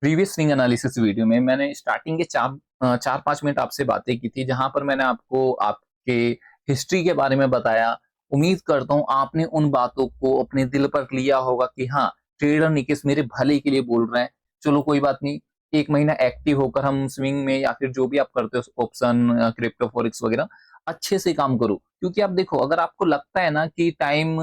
Previous swing analysis video में मैंने starting के 4-5 मिनट आपसे बातें की थी, जहां पर मैंने आपको आपके हिस्ट्री के बारे में बताया। उम्मीद करता हूं आपने उन बातों को अपने दिल पर लिया होगा कि हाँ, ट्रेडर निकेश मेरे भले के लिए बोल रहे हैं। चलो कोई बात नहीं, 1 महीना एक्टिव होकर हम स्विंग में या फिर जो भी आप करते हो ऑप्शन, क्रिप्टो फॉरेक्स वगैरह, अच्छे से काम करो। क्योंकि आप देखो, अगर आपको लगता है ना कि टाइम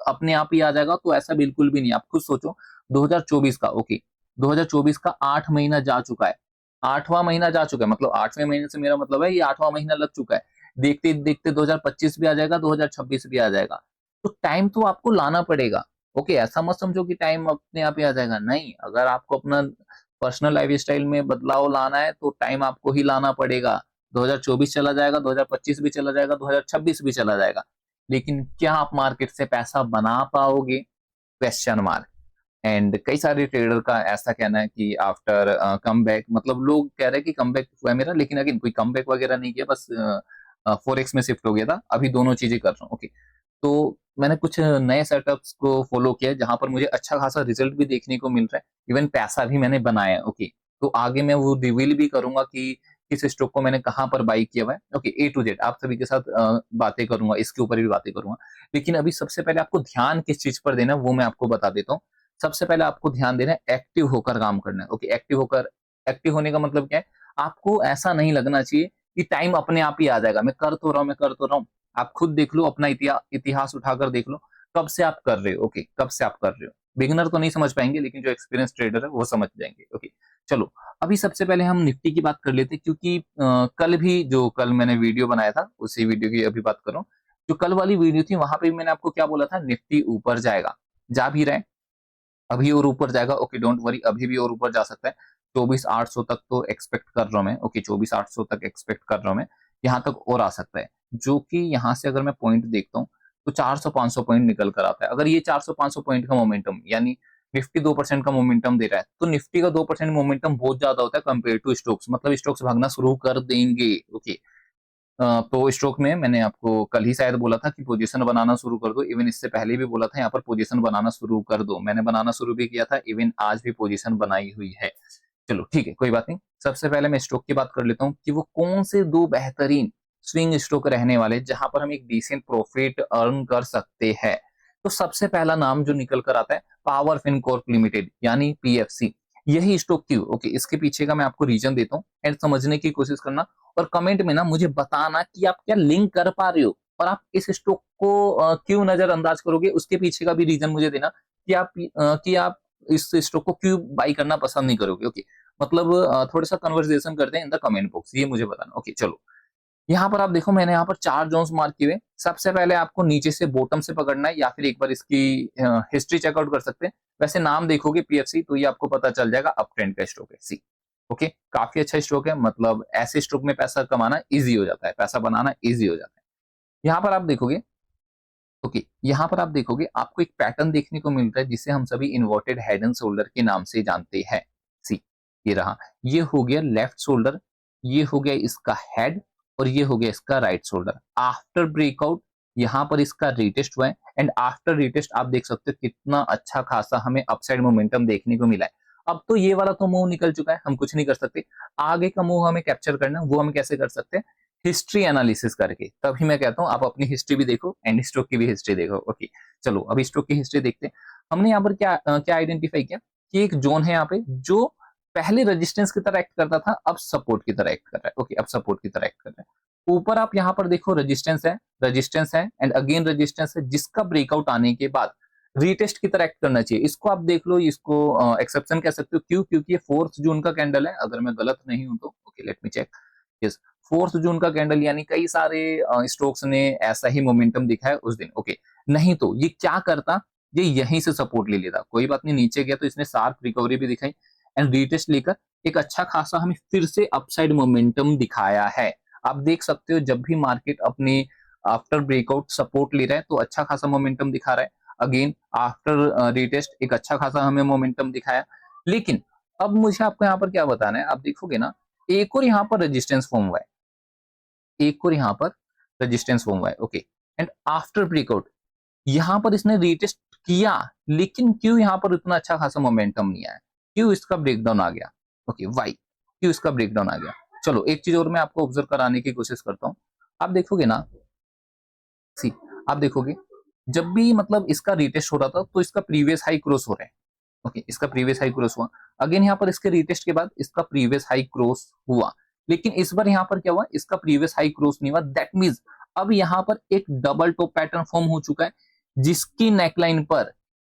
अपने आप ही आ जाएगा, तो ऐसा बिल्कुल भी नहीं। आप खुद सोचो, 2024 का, ओके, 2024 का 8 महीना जा चुका है। 8वां महीना जा चुका है, मतलब 8वें महीने से मेरा मतलब है ये 8वां महीना लग चुका है। देखते देखते 2025 भी आ जाएगा, 2026 भी आ जाएगा। तो टाइम तो आपको लाना पड़ेगा। ओके, ऐसा मत समझो कि टाइम अपने आप ही आ जाएगा, नहीं। अगर आपको अपना पर्सनल लाइफ स्टाइल में बदलाव लाना है तो टाइम आपको ही लाना पड़ेगा। 2024 चला जाएगा, 2025 भी चला जाएगा, 2026 भी चला जाएगा, लेकिन क्या आप मार्केट से पैसा बना पाओगे? Question mark. एंड कई सारे ट्रेडर का ऐसा कहना है कि आफ्टर कम बैक, मतलब लोग कह रहे हैं कि कम बैक हुआ है मेरा, लेकिन अगेन कोई कम बैक वगैरह नहीं किया, बस फोरेक्स में शिफ्ट हो गया था। अभी दोनों चीजें कर रहा हूँ। ओके, तो मैंने कुछ नए सेटअप्स को फॉलो किया है, जहां पर मुझे अच्छा खासा रिजल्ट भी देखने को मिल रहा है, इवन पैसा भी मैंने बनाया है। ओके, तो आगे मैं वो रिवील भी करूंगा कि किस स्टॉक को मैंने कहां पर बाई किया हुआ है। ओके, ए टू जेड आप सभी के साथ बातें करूंगा, इसके ऊपर भी बातें करूंगा। लेकिन अभी सबसे पहले आपको ध्यान किस चीज पर देना है वो मैं आपको बता देता हूँ। सबसे पहले आपको ध्यान देना है, एक्टिव होकर काम करना है। ओके, एक्टिव होकर, एक्टिव होने का मतलब क्या है? आपको ऐसा नहीं लगना चाहिए कि टाइम अपने आप ही आ जाएगा, मैं कर तो रहा हूं, मैं कर तो रहा हूं। आप खुद देख लो, अपना इतिहास उठाकर देख लो, कब से आप कर रहे हो। ओके, कब से आप कर रहे हो? बिगिनर तो नहीं समझ पाएंगे, लेकिन जो एक्सपीरियंस ट्रेडर है वो समझ जाएंगे। ओके, चलो, अभी सबसे पहले हम निफ्टी की बात कर लेते हैं, क्योंकि कल मैंने वीडियो बनाया था, उसी वीडियो की अभी बात कर रहा हूँ। जो कल वाली वीडियो थी, वहां पे भी मैंने आपको क्या बोला था? निफ्टी ऊपर जाएगा, जा भी रहा है, अभी और ऊपर जाएगा। ओके, डोंट वरी, अभी भी और ऊपर जा सकता है। 24,800 तक तो एक्सपेक्ट कर रहा हूं मैं। ओके, 24,800 तक एक्सपेक्ट कर रहा हूं मैं, यहाँ तक और आ सकता है। जो कि यहाँ से अगर मैं पॉइंट देखता हूँ, तो 400-500 पॉइंट निकल कर आता है। अगर ये 400-500 पॉइंट का मोमेंटम, यानी निफ्टी 2% का मोमेंटम दे रहा है, तो निफ्टी का 2% मोमेंटम बहुत ज्यादा होता है कंपेयर टू स्टॉक्स, मतलब स्टॉक्स भागना शुरू कर देंगे। ओके, तो स्ट्रोक में मैंने आपको कल ही शायद बोला था कि पोजीशन बनाना शुरू कर दो। इवन इससे पहले भी बोला था यहाँ पर पोजीशन बनाना शुरू कर दो, मैंने बनाना शुरू भी किया था, इवन आज भी पोजीशन बनाई हुई है। चलो ठीक है, कोई बात नहीं। सबसे पहले मैं स्ट्रोक की बात कर लेता हूँ कि वो कौन से दो बेहतरीन स्विंग स्ट्रोक रहने वाले जहां पर हम एक डिसेंट प्रॉफिट अर्न कर सकते हैं। तो सबसे पहला नाम जो निकल कर आता है, पावर फिनकॉर्प लिमिटेड, यानी पीएफसी। यही स्टॉक क्यों? ओके, इसके पीछे का मैं आपको रीजन देता हूँ एंड समझने की कोशिश करना, और कमेंट में ना मुझे बताना कि आप क्या लिंक कर पा रहे हो, और आप इस स्टॉक को क्यों नजरअंदाज करोगे, उसके पीछे का भी रीजन मुझे देना कि आप इस स्टॉक को क्यों बाई करना पसंद नहीं करोगे। ओके, मतलब थोड़ा सा कन्वर्सेशन करते हैं इन द कमेंट बॉक्स, ये मुझे बताना। ओके, चलो, यहाँ पर आप देखो, मैंने यहाँ पर 4 जोन्स मार्क किए हुए। सबसे पहले आपको नीचे से बॉटम से पकड़ना है, या फिर एक बार इसकी हिस्ट्री चेकआउट कर सकते हैं। वैसे नाम देखोगे पीएफसी, तो ये आपको पता चल जाएगा अप ट्रेंड का स्टॉक है। सी, ओके, काफी अच्छा स्टॉक है, मतलब ऐसे स्टॉक में पैसा कमाना इजी हो जाता है, पैसा बनाना इजी हो जाता है। यहाँ पर आप देखोगे, ओके, यहाँ पर आप देखोगे आपको एक पैटर्न देखने को मिलता है, जिसे हम सभी इन्वर्टेड हेड एंड शोल्डर के नाम से जानते हैं। सी, ये रहा, ये हो गया लेफ्ट शोल्डर, ये हो गया इसका हेड, और ये हो गया इसका राइट शोल्डर। आफ्टर ब्रेकआउट यहाँ पर इसका रीटेस्ट हुआ है, एंड आफ्टर रीटेस्ट आप देख सकते हो कितना अच्छा खासा हमें अपसाइड मोमेंटम देखने को मिला है। अब तो ये वाला तो मूव निकल चुका है, हम कुछ नहीं कर सकते। आगे का मूव हमें कैप्चर करना है, वो हम कैसे कर सकते हैं? हिस्ट्री एनालिसिस करके। तभी मैं कहता हूँ आप अपनी हिस्ट्री भी देखो एंड स्टॉक की भी हिस्ट्री देखो। ओके, चलो अभी स्टॉक की हिस्ट्री देखते हैं। हमने यहाँ पर क्या आइडेंटिफाई किया कि एक जोन है यहाँ पे, जो पहले रेजिस्टेंस की तरह एक्ट करता था, अब सपोर्ट की तरह एक्ट कर रहा है। ओके, अब सपोर्ट की तरह एक्ट कर रहा है। ऊपर आप यहाँ पर देखो, रेजिस्टेंस है एंड अगेन रेजिस्टेंस है, जिसका ब्रेकआउट आने के बाद रीटेस्ट की तरह एक्ट करना चाहिए। इसको आप देख लो, इसको एक्सेप्शन कह सकते हो। क्यों? क्योंकि ये 4 जून का कैंडल है, अगर मैं गलत नहीं हूं तो। Okay, let me check. Yes, 4 June का कैंडल, यानी कई सारे स्टॉक्स ने ऐसा ही मोमेंटम दिखाया उस दिन। ओके, नहीं तो ये क्या करता? ये यहीं से सपोर्ट ले लेता। कोई बात नहीं, नीचे गया तो इसने शार्प रिकवरी भी दिखाई एंड रीटेस्ट लेकर एक अच्छा खासा हमें फिर से अपसाइड मोमेंटम दिखाया है। आप देख सकते हो, जब भी मार्केट अपने आफ्टर ब्रेकआउट सपोर्ट ले रहा है तो अच्छा खासा मोमेंटम दिखा रहा है। अगेन आफ्टर रीटेस्ट एक अच्छा खासा हमें मोमेंटम दिखाया। लेकिन अब मुझे आपको यहाँ पर क्या बताना है, आप देखोगे ना, एक और यहाँ पर रेजिस्टेंस फॉर्म हुआ है, एक और यहाँ पर रेजिस्टेंस फॉर्म हुआ है। ओके, एंड आफ्टर ब्रेकआउट यहाँ पर इसने रीटेस्ट किया, लेकिन क्यों यहाँ पर इतना अच्छा खासा मोमेंटम नहीं आया? क्यों इसका ब्रेकडाउन आ गया, ओके वाई, क्यों इसका ब्रेकडाउन आ गया। चलो एक चीज और मैं आपको ऑब्जर्व कराने की कोशिश करता हूँ। आप देखोगे ना, सी, आप देखोगे जब भी मतलब इसका रिटेस्ट हो रहा था तो इसका प्रीवियस हाई क्रॉस हो रहा है, ओके इसका प्रीवियस हाई क्रॉस हुआ, अगेन यहाँ पर इसके रिटेस्ट के बाद इसका प्रीवियस हाई क्रॉस हुआ, लेकिन इस बार यहाँ पर क्या हुआ, इसका प्रीवियस हाई क्रॉस नहीं हुआ। दैट मींस अब यहाँ पर एक डबल टॉप पैटर्न फॉर्म हो चुका है, जिसकी नेकलाइन पर,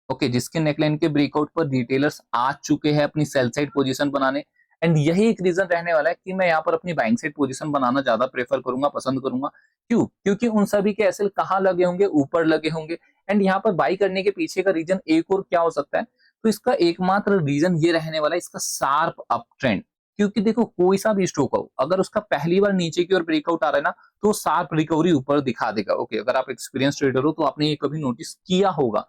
ओके जिसके नेकलाइन के ब्रेकआउट पर रिटेलर्स आ चुके हैं अपनी सेल साइड पोजीशन बनाने। एंड यही एक रीजन रहने वाला है कि मैं यहाँ पर अपनी बाइंग साइड पोजीशन बनाना ज्यादा प्रेफर करूंगा, पसंद करूंगा। क्यों? क्योंकि उन सभी के एसएल कहाँ लगे होंगे, ऊपर लगे होंगे। एंड यहाँ पर बाई करने के पीछे का रीजन एक और क्या हो सकता है, तो इसका एकमात्र रीजन ये रहने वाला है, इसका शार्प अप ट्रेंड। क्योंकि देखो कोई सा भी स्टॉक हो, अगर उसका पहली बार नीचे की ओर ब्रेकआउट आ रहा है ना, तो शार्प रिकवरी ऊपर दिखा देगा। ओके अगर आप एक्सपीरियंस ट्रेडर हो तो आपने ये कभी नोटिस किया होगा,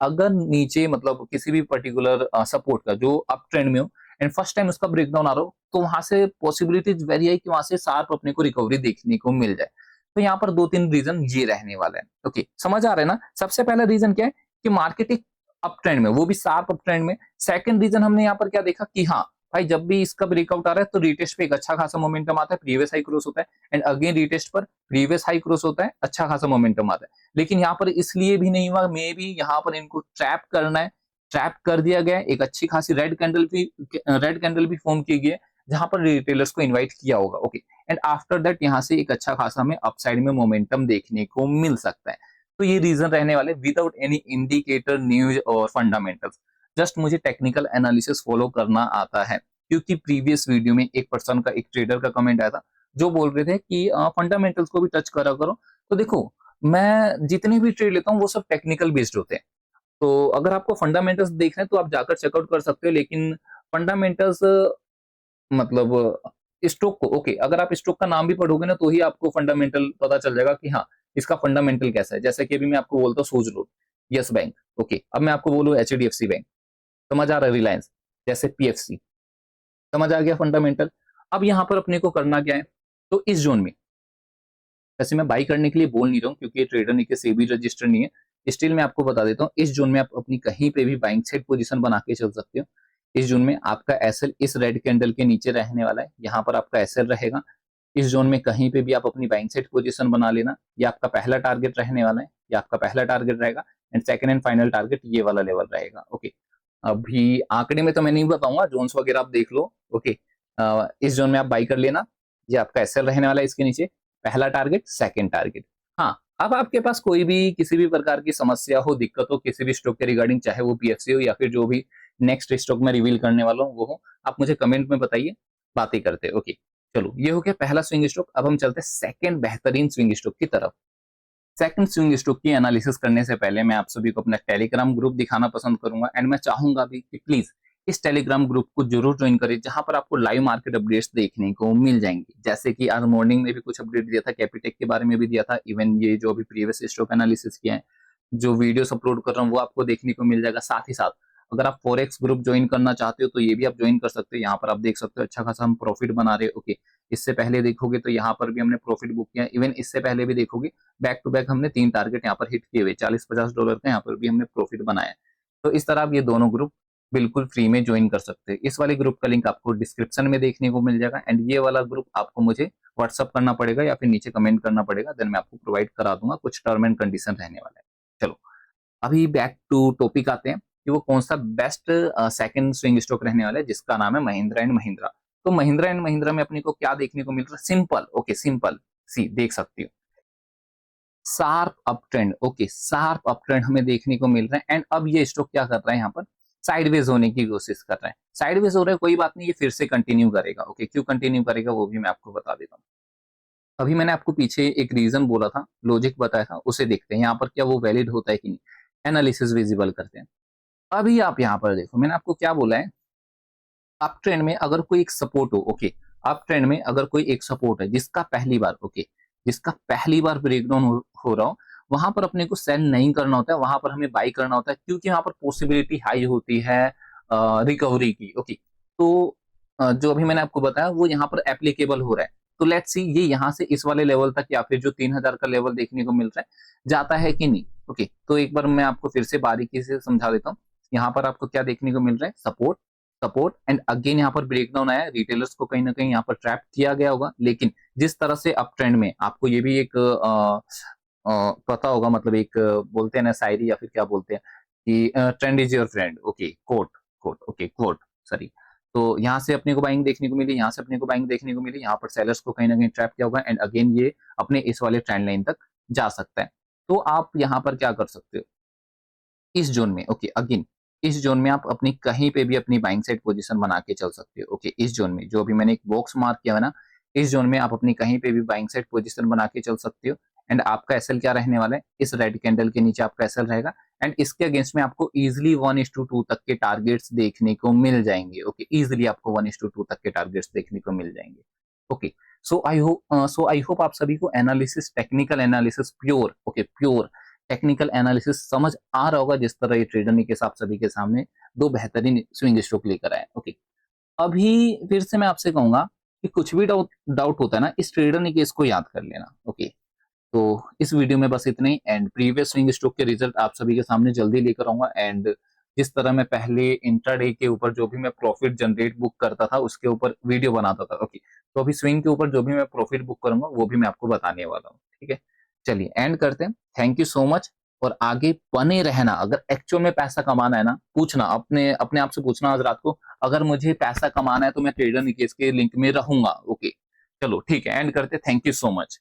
अगर नीचे मतलब किसी भी पर्टिकुलर सपोर्ट का जो अप ट्रेंड में हो एंड फर्स्ट टाइम उसका ब्रेकडाउन आ रहा हो, तो वहां से पॉसिबिलिटीज वेरी है कि वहां से शार्प अपने को रिकवरी देखने को मिल जाए। तो यहाँ पर दो तीन रीजन ये रहने वाले हैं। ओके समझ आ रहा है ना। सबसे पहला रीजन क्या है कि मार्केट एक अप ट्रेंड में, वो भी शार्प अप ट्रेंड में। सेकंड रीजन हमने यहाँ पर क्या देखा कि हाँ भाई जब भी इसका ब्रेकआउट आ रहा है तो रिटेस्ट पे एक अच्छा खासा मोमेंटम आता है, प्रीवियस हाई क्रॉस होता है, एंड अगेन रिटेस्ट पर प्रीवियस हाई क्रॉस होता है, अच्छा खासा मोमेंटम आता है। लेकिन यहाँ पर इसलिए भी नहीं हुआ, मे भी यहाँ पर इनको ट्रैप करना है, ट्रैप कर दिया गया है। एक अच्छी खासी रेड कैंडल भी फॉर्म की गई है, जहां पर रिटेलर्स को इनवाइट किया होगा। ओके एंड आफ्टर दैट यहाँ से एक अच्छा खासा हमें अपसाइड में मोमेंटम देखने को मिल सकता है। तो ये रीजन रहने वाले विदाउट एनी इंडिकेटर, न्यूज और फंडामेंटल्स। जस्ट मुझे टेक्निकल एनालिसिस फॉलो करना आता है, क्योंकि प्रीवियस वीडियो में एक पर्सन का, एक ट्रेडर का कमेंट आया था जो बोल रहे थे कि फंडामेंटल्स को भी टच करा करो। तो देखो मैं जितने भी ट्रेड लेता हूँ वो सब टेक्निकल बेस्ड होते हैं। तो अगर आपको फंडामेंटल्स देखना है तो आप जाकर चेकआउट कर सकते हो, लेकिन फंडामेंटल्स मतलब स्टॉक को, ओके अगर आप स्टॉक का नाम भी पढ़ोगे ना तो ही आपको फंडामेंटल पता चल जाएगा कि हाँ इसका फंडामेंटल कैसा है। जैसे कि अभी मैं आपको बोलता हूँ सोच लो यस बैंक, ओके अब मैं आपको बोलूँ एचडीएफसी बैंक, समझ आ रहा है, रिलायंस, जैसे पीएफसी, समझ आ गया फंडामेंटल। अब यहाँ पर अपने को करना क्या है, तो इस जोन में, वैसे मैं बाई करने के लिए बोल नहीं रहा हूँ क्योंकि ये ट्रेडर नहीं के सेबी रजिस्टर नहीं है, स्टिल मैं आपको बता देता हूँ इस जोन में आप अपनी कहीं पे भी बाइंग साइड पोजीशन बना के चल सकते हो। इस जोन में आपका एसएल इस रेड कैंडल के नीचे रहने वाला है, यहाँ पर आपका एसएल रहेगा। इस जोन में कहीं पे भी आप अपनी बाइंग साइड पोजीशन बना लेना, ये आपका पहला टारगेट रहने वाला है, ये आपका पहला टारगेट रहेगा। And second and final target ये वाला लेवल रहेगा। ओके अभी आंकड़े में तो मैं नहीं बताऊंगा, जोन्स वगैरह आप देख लो। ओके इस जोन में आप बाई कर लेना, ये आपका एसएल रहने वाला है, इसके नीचे पहला टारगेट, सेकंड टारगेट। हाँ अब आपके पास कोई भी किसी भी प्रकार की समस्या हो, दिक्कत हो किसी भी स्टॉक के रिगार्डिंग, चाहे वो पीएफसी हो या फिर जो भी नेक्स्ट स्टॉक में रिवील करने वाला हूँ वो हो, आप मुझे कमेंट में बताइए, बातें करते हैं। ओके चलो ये हो गया पहला स्विंग स्टॉक। अब हम चलते हैं सेकंड बेहतरीन स्विंग स्टॉक की तरफ। सेकंड स्विंग स्टॉक की एनालिसिस करने से पहले मैं आप सभी को अपना टेलीग्राम ग्रुप दिखाना पसंद करूंगा, एंड मैं चाहूंगा भी कि प्लीज इस टेलीग्राम ग्रुप को जरूर ज्वाइन करें, जहां पर आपको लाइव मार्केट अपडेट्स देखने को मिल जाएंगे। जैसे कि आज मॉर्निंग में भी कुछ अपडेट दिया था, कैपिटेक के बारे में भी दिया था, इवन ये जो अभी प्रीवियस स्टॉक एनालिसिस किया है, जो वीडियोस अपलोड कर रहा हूँ वो आपको देखने को मिल जाएगा। साथ ही साथ अगर आप फॉरेक्स ग्रुप ज्वाइन करना चाहते हो तो ये भी आप ज्वाइन कर सकते हो। यहाँ पर आप देख सकते हो अच्छा खासा हम प्रॉफिट बना रहे हैं। ओके इससे पहले देखोगे तो यहाँ पर भी हमने प्रॉफिट बुक किया, इवन इससे पहले भी देखोगे बैक टू बैक हमने 3 टारगेट यहाँ पर हिट किए हुए, $40-50 का यहाँ पर भी हमने प्रॉफिट बनाया। तो इस तरह आप ये दोनों ग्रुप बिल्कुल फ्री में ज्वाइन कर सकते हैं। इस वाले ग्रुप का लिंक आपको डिस्क्रिप्शन में देखने को मिल जाएगा, एंड ये वाला ग्रुप आपको मुझे व्हाट्सअप करना पड़ेगा या फिर नीचे कमेंट करना पड़ेगा, देन मैं आपको प्रोवाइड करा दूंगा। कुछ टर्म एंड कंडीशन रहने वाला है। चलो अभी बैक टू टॉपिक आते हैं कि वो कौन सा बेस्ट सेकंड स्विंग स्टॉक रहने वाला है, जिसका नाम है महिंद्रा एंड महिंद्रा। तो महिंद्रा एंड महिंद्रा में अपने को क्या देखने को मिल रहा है, सिंपल, ओके सिंपल सी देख सकती हो, sharp up trend. Okay sharp up trend हमें देखने को मिल रहा है। एंड अब ये स्टॉक क्या कर रहा है, यहाँ पर साइडवेज होने की कोशिश कर रहा है। साइडवेज हो रहा है कोई बात नहीं, ये फिर से कंटिन्यू करेगा। ओके क्यों कंटिन्यू करेगा वो भी मैं आपको बता देता हूँ। अभी मैंने आपको पीछे एक रीजन बोला था, लॉजिक बताया था, उसे देखते हैं यहाँ पर क्या वो वैलिड होता है कि नहीं। एनालिसिस विजिबल करते हैं। अभी आप यहाँ पर देखो मैंने आपको क्या बोला है, अप ट्रेंड में अगर कोई एक सपोर्ट हो, ओके अप ट्रेंड में अगर कोई एक सपोर्ट है जिसका पहली बार, ओके जिसका पहली बार ब्रेकडाउन हो रहा हो, वहां पर अपने को सेल नहीं करना होता है, वहां पर हमें बाई करना होता है, क्योंकि वहां पर पॉसिबिलिटी हाई होती है रिकवरी की। ओके तो जो अभी मैंने आपको बताया वो यहाँ पर एप्लीकेबल हो रहा है। तो लेट्स सी ये यहाँ से इस वाले लेवल तक या फिर जो 3000 का लेवल देखने को मिल रहा है जाता है कि नहीं। ओके तो एक बार मैं आपको फिर से बारीकी से समझा देता हूँ। यहाँ पर आपको क्या देखने को मिल रहा है, सपोर्ट, सपोर्ट एंड अगेन यहाँ पर ब्रेकडाउन आया, रिटेलर्स को कहीं ना कहीं यहाँ पर ट्रैप किया गया होगा, लेकिन जिस तरह से अप ट्रेंड में आपको ये भी एक पता होगा, मतलब एक बोलते हैं ना शायरी या फिर क्या बोलते हैं कि trend is your friend, okay quote, quote sorry. तो यहाँ से अपने को बाइंग देखने को मिली, यहाँ से अपने को बाइंग देखने को मिली, यहाँ पर सेलर्स को कहीं ना कहीं ट्रैप किया होगा एंड अगेन ये अपने इस वाले ट्रेंड लाइन तक जा सकता है। तो आप यहाँ पर क्या कर सकते हो इस जोन में, ओके अगेन इस जोन में आप अपनी कहीं पे भी अपनी बाइंग साइड पोजीशन बना के चल सकते हो। ओके इस जोन में जो भी मैंने एक बॉक्स मार्क किया है ना, इस जोन में आप अपनी कहीं पे भी बाइंग साइड पोजीशन बना के चल सकते हो एंड आपका एसएल क्या रहने वाला है, इस रेड कैंडल के नीचे आपका एसएल रहेगा एंड इसके अगेंस्ट में आपको इजिली 1:2 तक के टारगेट्स देखने को मिल जाएंगे। ओके इजिली आपको 1:2 तक के टारगेट्स देखने को मिल जाएंगे। ओके सो आई होप आप सभी को analysis, technical analysis pure, okay pure technical analysis समझ आ रहा होगा, जिस तरह ये ट्रेडर ने के साथ सभी के सामने दो बेहतरीन स्विंग स्ट्रोक लेकर आए। ओके अभी फिर से मैं आपसे कहूंगा कि कुछ भी डाउट होता है ना, इस ट्रेडर ने केस को याद कर लेना। ओके तो इस वीडियो में बस इतना ही एंड प्रीवियस स्विंग स्ट्रोक के रिजल्ट आप सभी के सामने जल्दी लेकर आऊंगा एंड जिस तरह मैं पहले इंट्राडे के ऊपर जो भी मैं प्रॉफिट जनरेट बुक करता था उसके ऊपर वीडियो बनाता था, ओके तो अभी स्विंग के ऊपर जो भी मैं प्रॉफिट बुक करूंगा वो भी मैं आपको बताने वाला हूँ। ठीक है चलिए एंड करते हैं, थैंक यू सो मच। और आगे बने रहना, अगर एक्चुअल में पैसा कमाना है ना, पूछना अपने अपने आप से पूछना आज रात को, अगर मुझे पैसा कमाना है तो मैं ट्रेडर निकेश के लिंक में रहूंगा। ओके चलो ठीक है एंड करते, थैंक यू सो मच।